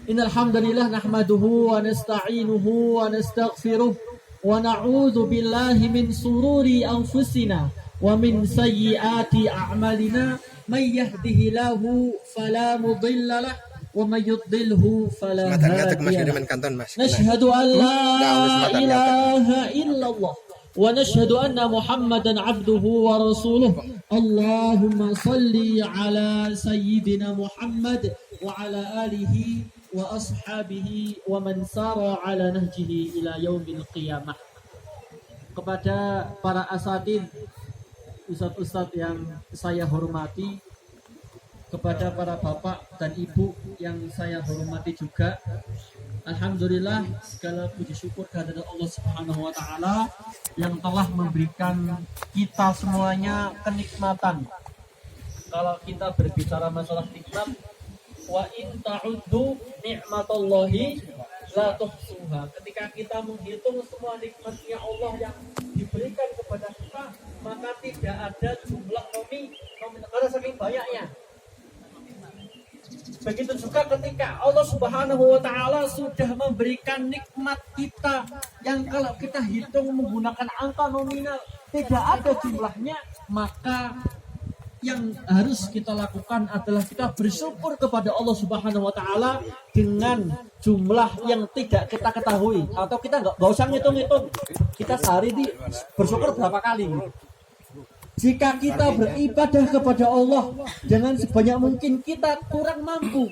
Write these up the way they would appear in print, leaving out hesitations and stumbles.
Innal hamdalillah nahmaduhu wa nasta'inuhu wa nastaghfiruh wa na'udzu billahi min sururi anfusina wa min sayyiati a'malina may yahdihillahu fala mudilla lahu wa may yudlilhu fala hadiya lahu. Nashhadu an la ilaha illallah wa nashhadu anna Muhammadan abduhu wa rasuluh. Allahumma salli ala sayyidina Muhammad wa ala alihi wa ashabihi wa man sara ala nahjihi ila yaumil qiyamah. Kepada para asatidz, ustadz-ustadz yang saya hormati, kepada para bapak dan ibu yang saya hormati juga, alhamdulillah segala puji syukur kehadirat Allah Subhanahu wa taala yang telah memberikan kita semuanya kenikmatan. Kalau kita berbicara masalah nikmat, wa in ta'uddu ni'matallahi la tuhsuha. Ketika kita menghitung semua nikmatnya Allah yang diberikan kepada kita, maka tidak ada jumlah nominal karena saking banyaknya. Begitu juga ketika Allah Subhanahu wa taala sudah memberikan nikmat kita yang kalau kita hitung menggunakan angka nominal tidak ada jumlahnya, maka yang harus kita lakukan adalah kita bersyukur kepada Allah Subhanahu wa taala dengan jumlah yang tidak kita ketahui, atau kita nggak usah ngitung-ngitung. Kita sehari ini bersyukur berapa kali. Jika kita beribadah kepada Allah dengan sebanyak mungkin kita kurang mampu.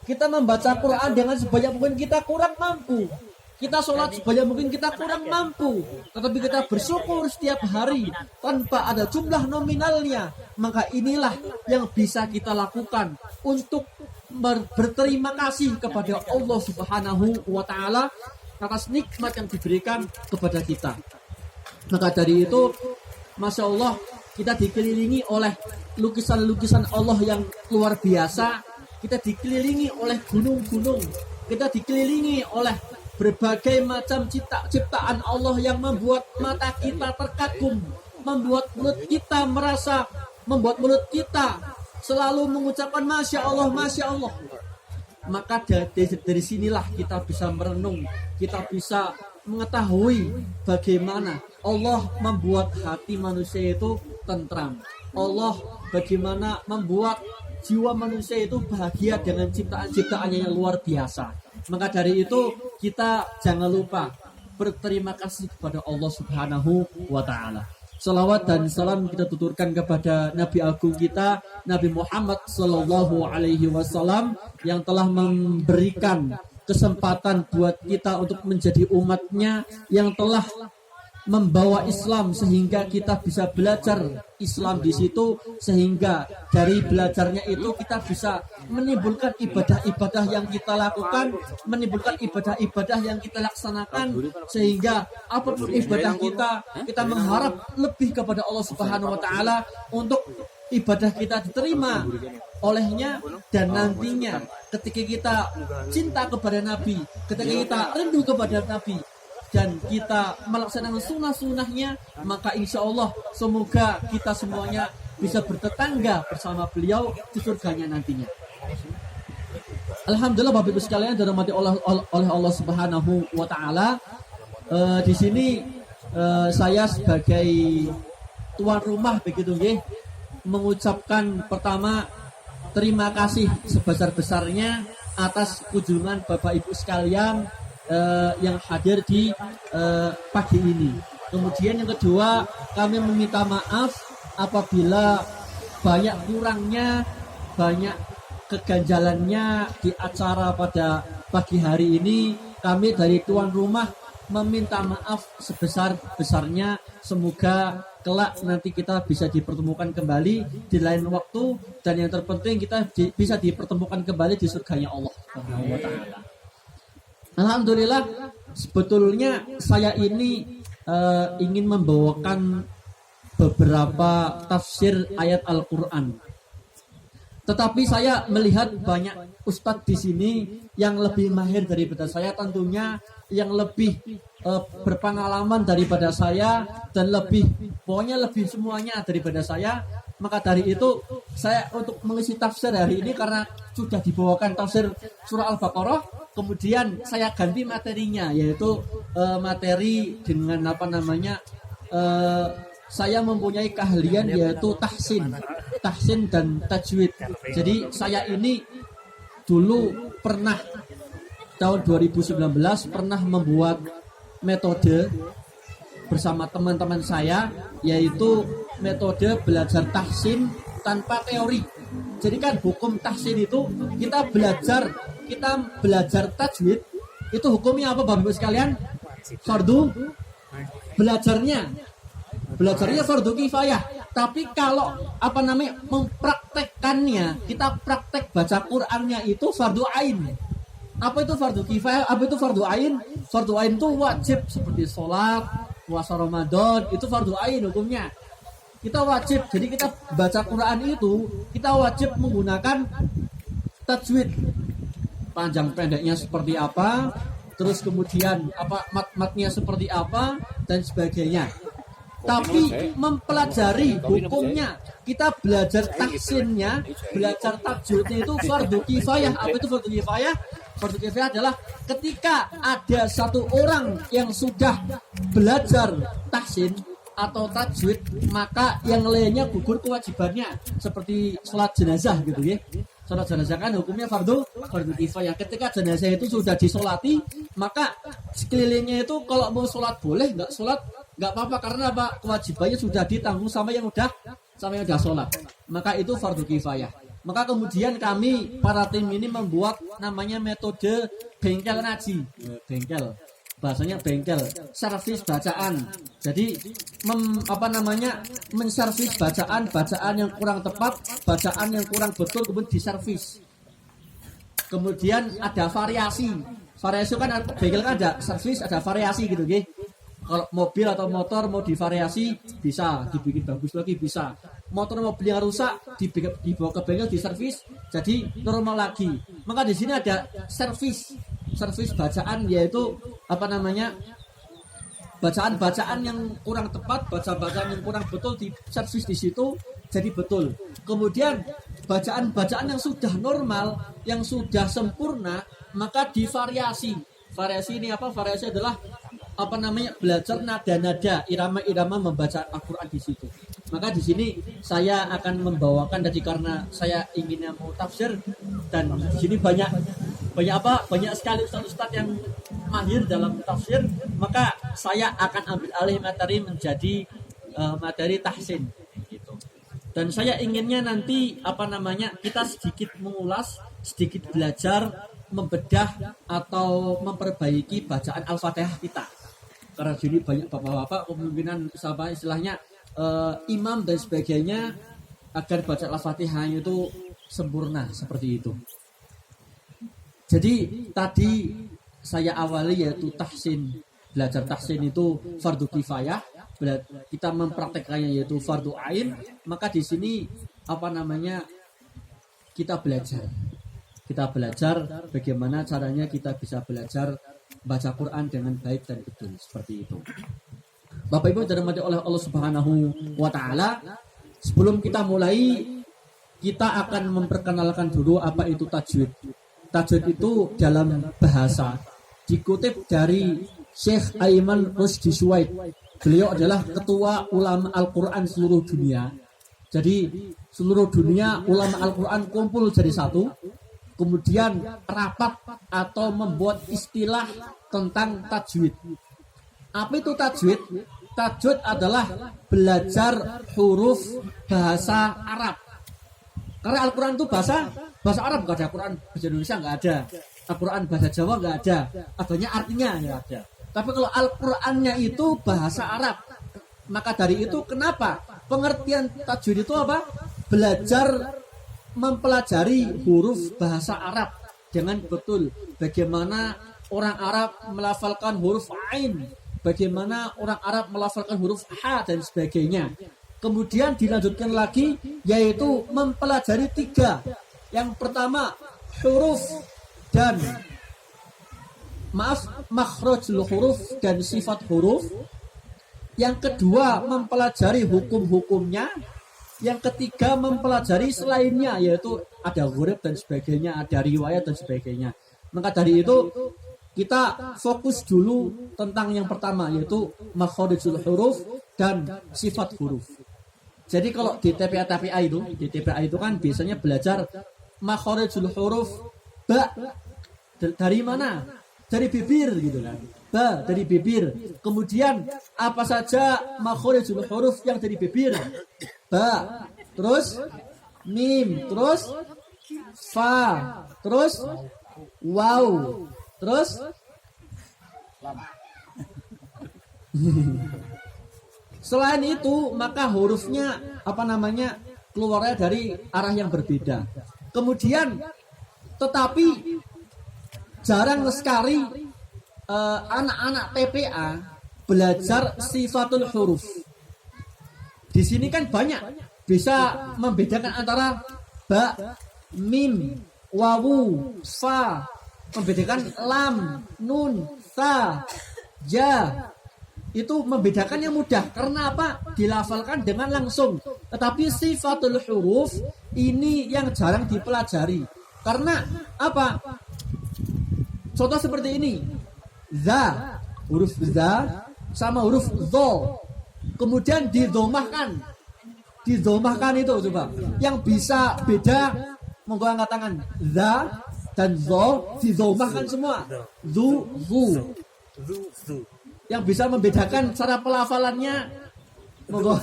Kita membaca Quran dengan sebanyak mungkin kita kurang mampu. Kita sholat sebanyak mungkin kita kurang mampu, tetapi kita bersyukur setiap hari tanpa ada jumlah nominalnya, maka inilah yang bisa kita lakukan untuk berterima kasih kepada Allah Subhanahu wa taala atas nikmat yang diberikan kepada kita. Maka dari itu, Masya Allah, kita dikelilingi oleh lukisan-lukisan Allah yang luar biasa. Kita dikelilingi oleh gunung-gunung. Kita dikelilingi oleh berbagai macam ciptaan Allah yang membuat mata kita terkagum, membuat mulut kita membuat mulut kita selalu mengucapkan Masya Allah, Masya Allah. Maka dari sinilah kita bisa merenung, kita bisa mengetahui bagaimana Allah membuat hati manusia itu tentram. Allah bagaimana membuat jiwa manusia itu bahagia dengan ciptaan-ciptaannya yang luar biasa. Maka dari itu kita jangan lupa berterima kasih kepada Allah Subhanahu wa taala. Salawat dan salam kita tuturkan kepada Nabi Agung kita, Nabi Muhammad sallallahu alaihi wasallam, yang telah memberikan kesempatan buat kita untuk menjadi umatnya, yang telah membawa Islam sehingga kita bisa belajar Islam di situ, sehingga dari belajarnya itu kita bisa menimbulkan ibadah-ibadah yang kita lakukan, menimbulkan ibadah-ibadah yang kita laksanakan, sehingga apapun ibadah kita mengharap lebih kepada Allah Subhanahu wa taala untuk ibadah kita diterima olehnya, dan nantinya ketika kita cinta kepada Nabi, ketika kita rindu kepada Nabi, dan kita melaksanakan sunnah-sunnahnya, maka insya Allah semoga kita semuanya bisa bertetangga bersama beliau di surganya nantinya. Alhamdulillah Bapak Ibu sekalian dirahmati oleh Allah Subhanahu wa taala. Di sini saya sebagai tuan rumah begitu nggih, mengucapkan pertama terima kasih sebesar-besarnya atas kunjungan Bapak Ibu sekalian yang hadir di pagi ini. Kemudian yang kedua, kami meminta maaf apabila banyak kurangnya, banyak keganjalannya di acara pada pagi hari ini. Kami dari tuan rumah meminta maaf sebesar-besarnya. Semoga kelak nanti kita bisa dipertemukan kembali di lain waktu, dan yang terpenting kita bisa dipertemukan kembali di surganya Allah Subhanahu wa taala. Alhamdulillah, sebetulnya saya ini ingin membawakan beberapa tafsir ayat Al-Quran. Tetapi saya melihat banyak ustadz di sini yang lebih mahir daripada saya, tentunya yang lebih berpengalaman daripada saya, dan pokoknya lebih semuanya daripada saya. Maka dari itu saya untuk mengisi tafsir hari ini karena sudah dibawakan tafsir surah Al-Baqarah, kemudian saya ganti materinya yaitu materi dengan saya mempunyai keahlian yaitu tahsin dan tajwid. Jadi saya ini dulu pernah tahun 2019 pernah membuat metode bersama teman-teman saya, yaitu metode belajar tahsin tanpa teori. Jadi kan hukum tahsin itu kita belajar tajwid itu hukumnya apa Bapak Ibu sekalian? Fardu. Belajarnya fardu kifayah. Tapi kalau mempraktekkannya, kita praktek baca Qur'annya itu fardu ain. Apa itu fardu kifayah? Apa itu fardu ain? Fardu ain itu wajib seperti sholat, puasa Ramadan, itu fardu ain hukumnya. Kita wajib, jadi kita baca Quran itu kita wajib menggunakan tajwid. Panjang pendeknya seperti apa, terus kemudian matnya seperti apa dan sebagainya. Tapi mempelajari hukumnya, kita belajar tahsinnya, belajar tajwidnya itu fardu kifayah. Apa itu fardu kifayah? Fardu kifayah adalah ketika ada satu orang yang sudah belajar tahsin atau tajwid, maka yang lainnya gugur kewajibannya, seperti sholat jenazah gitu ya. Sholat jenazah kan hukumnya fardu kifayah. Ketika jenazah itu sudah disolati, maka sekelilingnya itu kalau mau sholat boleh, nggak sholat nggak apa-apa, karena apa? Kewajibannya sudah ditanggung sama yang udah sholat. Maka itu fardu kifayah. Maka kemudian kami para tim ini membuat namanya metode bengkel ngaji. Bengkel, bahasanya bengkel, servis bacaan. Jadi menservis bacaan yang kurang tepat, bacaan yang kurang betul, kemudian diservis. Kemudian ada variasi kan bengkel kan ada servis, ada variasi gitu nggih. Kalau mobil atau motor mau divariasi bisa, dibikin bagus lagi bisa. Motor mobil yang rusak dibawa ke bengkel diservis jadi normal lagi. Maka di sini ada servis bacaan, yaitu bacaan yang kurang tepat, bacaan yang kurang betul diservis di situ jadi betul. Kemudian bacaan yang sudah normal, yang sudah sempurna, maka divariasi. Variasi ini apa? Variasi adalah belajar nada-nada, irama-irama membaca Al-Qur'an di situ. Maka di sini saya akan membawakan, tadi karena saya inginnya mau tafsir, dan di sini banyak sekali ustaz-ustaz yang mahir dalam tafsir, maka saya akan ambil alih materi menjadi materi tahsin gitu. Dan saya inginnya nanti kita sedikit mengulas, sedikit belajar membedah atau memperbaiki bacaan Al-Fatihah kita. Karena sini banyak bapak-bapak kemungkinan istilahnya imam dan sebagainya, agar baca Al-Fatihah itu sempurna seperti itu. Jadi tadi saya awali yaitu tahsin. Belajar tahsin itu fardu kifayah, kita mempraktekannya yaitu fardu ain. Maka di sini kita belajar bagaimana caranya kita bisa belajar baca Quran dengan baik dan betul, seperti itu. Bapak Ibu dirahmati oleh Allah Subhanahu wa taala, sebelum kita mulai, kita akan memperkenalkan dulu apa itu tajwid. Tajwid itu dalam bahasa dikutip dari Syekh Aiman Rusdi Suwaid. Beliau adalah ketua ulama Al-Qur'an seluruh dunia. Jadi seluruh dunia ulama Al-Qur'an kumpul jadi satu, kemudian rapat atau membuat istilah tentang tajwid. Apa itu tajwid? Tajwid adalah belajar huruf bahasa Arab. Karena Al-Quran itu bahasa Arab, nggak ada Al-Quran bahasa Indonesia, nggak ada. Al-Quran bahasa Jawa nggak ada. Adanya artinya nggak ada. Tapi kalau Al-Qurannya itu bahasa Arab, maka dari itu kenapa pengertian tajwid itu apa? Belajar mempelajari huruf bahasa Arab dengan betul. Bagaimana orang Arab melafalkan huruf ain, bagaimana orang Arab melafalkan huruf ha dan sebagainya. Kemudian dilanjutkan lagi yaitu mempelajari 3. Yang pertama huruf dan makhrajul huruf dan sifat huruf. Yang kedua mempelajari hukum-hukumnya. Yang ketiga mempelajari selainnya, yaitu ada huruf dan sebagainya, ada riwayat dan sebagainya. Maka dari itu kita fokus dulu tentang yang pertama, yaitu makharijul huruf dan sifat huruf. Jadi kalau di TPA itu kan biasanya belajar makharijul huruf ba dari mana? Dari bibir gitu kan. Ba dari bibir. Kemudian apa saja makharijul huruf yang dari bibir? Ba, terus mim, terus fa, terus waw, terus selain itu maka hurufnya keluarnya dari arah yang berbeda. Kemudian tetapi jarang sekali anak-anak TPA belajar sifatul huruf. Di sini kan banyak bisa membedakan antara ba, mim, wawu, fa, membedakan lam, nun, ta, ja. Itu membedakannya mudah. Karena apa? Dilafalkan dengan langsung. Tetapi sifatul huruf ini yang jarang dipelajari. Karena apa? Contoh seperti ini. Za, huruf za sama huruf zo. Kemudian didomahkan itu coba. Yang bisa beda monggo angkat tangan. Za dan zo didomahkan semua. Zu. Yang bisa membedakan cara pelafalannya monggo.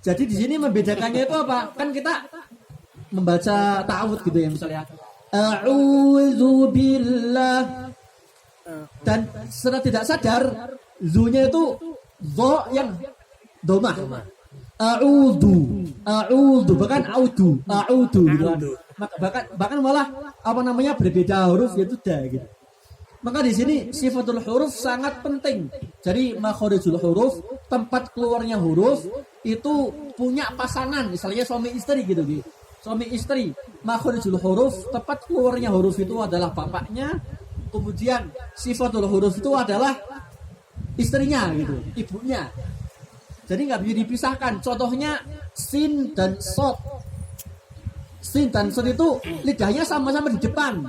Jadi di sini membedakannya itu apa? Kan kita membaca ta'awudz gitu ya misalnya. A'udzu billah. Dan secara tidak sadar zunya itu zo yang domah. A'udzu bahkan a'udzu gitu kan. Bahkan malah berbeda huruf yaitu da gitu. Maka di sini sifatul huruf sangat penting. Jadi makharijul huruf, tempat keluarnya huruf itu punya pasangan, misalnya suami istri gitu. Suami istri, makharijul huruf, tempat keluarnya huruf itu adalah bapaknya. Kemudian sifatul huruf itu adalah istrinya gitu, ibunya. Jadi nggak bisa dipisahkan. Contohnya sin dan sod. Sin dan sod itu lidahnya sama-sama di depan.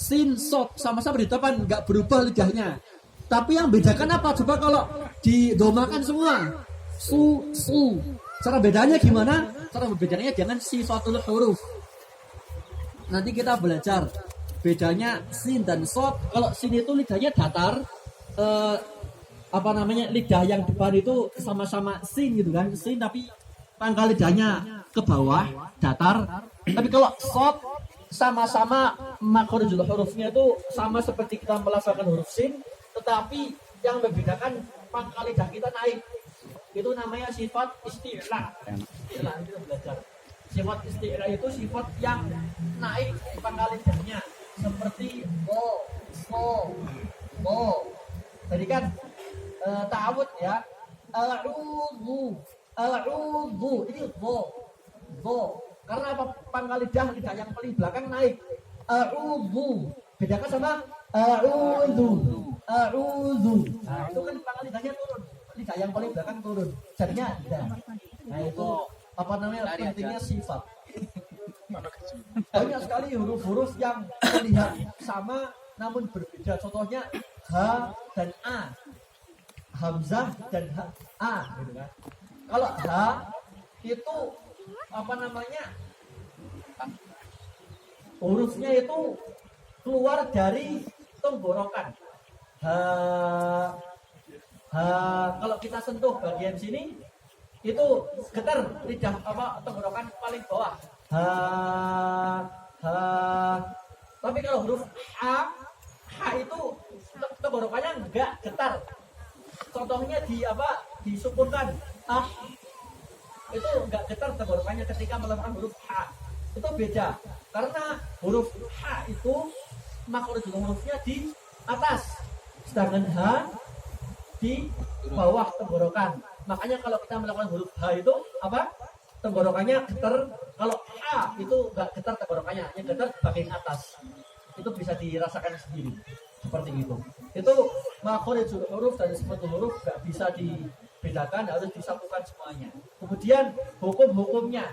Sin, sod sama-sama di depan, nggak berubah lidahnya. Tapi yang bedakan apa? Coba kalau didomakan semua. Su. Cara bedanya gimana? Cara bedanya dengan sifatul huruf. Nanti kita belajar bedanya sin dan sod. Kalau sin itu lidahnya datar, lidah yang depan itu sama-sama sin gitu kan, sin tapi pangkal lidahnya ke bawah datar. Tapi kalau sod sama-sama makharijul hurufnya itu sama seperti kita melafalkan huruf sin, tetapi yang membedakan pangkal lidah kita naik. Itu namanya sifat isti'la. Isti'la itu belajar. Sifat isti'la itu sifat yang naik pangkal lidahnya, seperti bo. Tadi kan ta'awudz ya. A'udzu. Ini bo. Karena apa? Pangkal lidah yang paling belakang naik. A'udzu. Bedakan sama a'udzu. Nah, itu kan pangkal lidahnya turun. Lidah yang paling belakang turun. Jadinya dah. Nah, itu pentingnya sifat. Banyak sekali huruf-huruf yang terlihat sama namun berbeda. Contohnya ha dan a. Hamzah dan a gitu kan. Kalau ha itu hurufnya itu keluar dari tenggorokan. Kalau kita sentuh bagian sini itu getar lidah tenggorokan paling bawah. Tapi kalau huruf ha itu tenggorokannya enggak getar. Contohnya disukunkan itu enggak getar tenggorokannya ketika melakukan huruf ha. Itu beda. Karena huruf ha itu makharijul hurufnya di atas, sedangkan ha di bawah tenggorokan. Makanya kalau kita melakukan huruf ha itu tenggorokannya getar. Kalau ha itu enggak getar tenggorokannya, yang getar bagian atas. Itu bisa dirasakan sendiri seperti itu. Itu makharijul huruf dan sifatul huruf enggak bisa bedakan, harus disatukan semuanya. Kemudian hukum-hukumnya